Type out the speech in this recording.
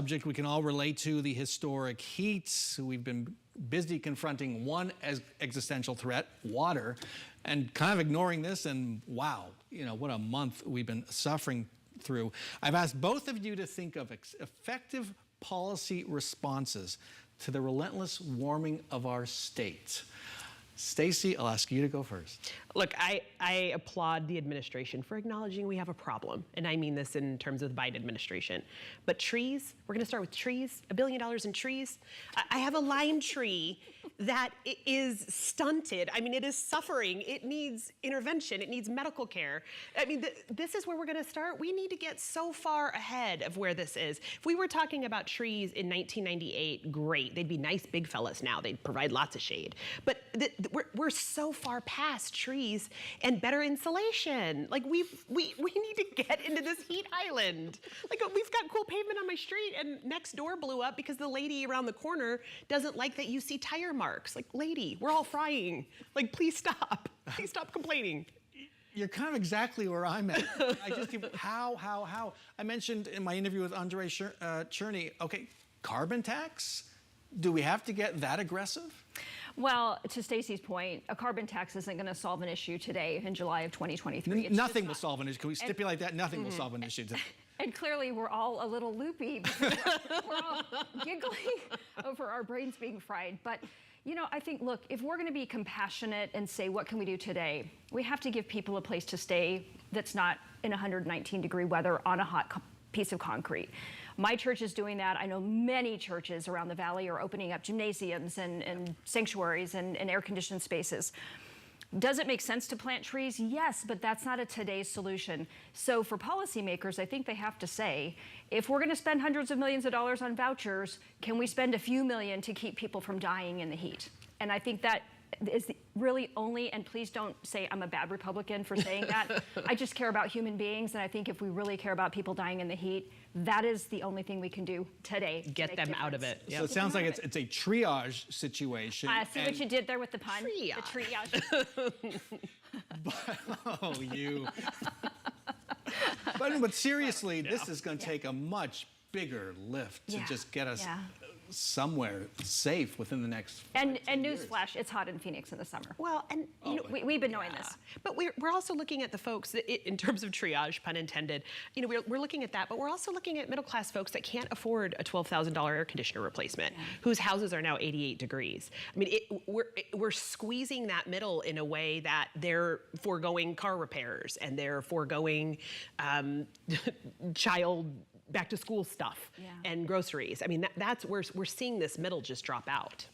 Subject we can all relate to, the historic heat. We've been busy confronting one existential threat, water, and kind of ignoring this, and wow, what a month we've been suffering through. I've asked both of you to think of effective policy responses to the relentless warming of our state. Stacey, I'll ask you to go first. Look, I applaud the administration for acknowledging we have a problem, and I mean this in terms of the Biden administration. But trees, we're going to start with trees, $1 billion in trees. I have a lime tree that is stunted. I mean, it is suffering. It needs intervention. It needs medical care. I mean, this is where we're going to start. We need to get so far ahead of where this is. If we were talking about trees in 1998, great. They'd be nice big fellas now. They'd provide lots of shade. But we're so far past trees and better insulation. Like we need to get into this heat island. Like we've got cool pavement on my street and next door blew up because the lady around the corner doesn't like that you see tire marks. Like, lady, we're all frying. Like, please stop. Please stop complaining. You're kind of exactly where I'm at. I just keep, how? I mentioned in my interview with Andre Cherney, okay, carbon tax? Do we have to get that aggressive? Well, to Stacey's point, a carbon tax isn't going to solve an issue today in July of 2023. Nothing will solve an issue. Can we stipulate that? Nothing will solve an issue today. And clearly we're all a little loopy because we're all giggling over our brains being fried. But, I think, look, if we're going to be compassionate and say, what can we do today? We have to give people a place to stay that's not in 119-degree weather on a hot piece of concrete. My church is doing that. I know many churches around the valley are opening up gymnasiums and sanctuaries and air-conditioned spaces. Does it make sense to plant trees? Yes, but that's not a today's solution. So for policymakers, I think they have to say, if we're going to spend hundreds of millions of dollars on vouchers, can we spend a few million to keep people from dying in the heat? And I think that is really only, and please don't say I'm a bad Republican for saying that. I just care about human beings, and I think if we really care about people dying in the heat, that is the only thing we can do today. Get them out of it. Yep. So it sounds like it's a triage situation. I see what you did there with the pun. Triage. The triage. Oh, you. But seriously, this is going to take a much bigger lift to just get us somewhere safe within the next 5 and years. newsflash, it's hot in Phoenix in the summer. Well, and we've been knowing this. But we're also looking at the folks that, in terms of triage, pun intended. We're looking at that, but we're also looking at middle-class folks that can't afford a $12,000 air conditioner replacement, whose houses are now 88 degrees. I mean, we're squeezing that middle in a way that they're foregoing car repairs and they're foregoing child back-to-school stuff and groceries. I mean, that's where we're seeing this middle just drop out.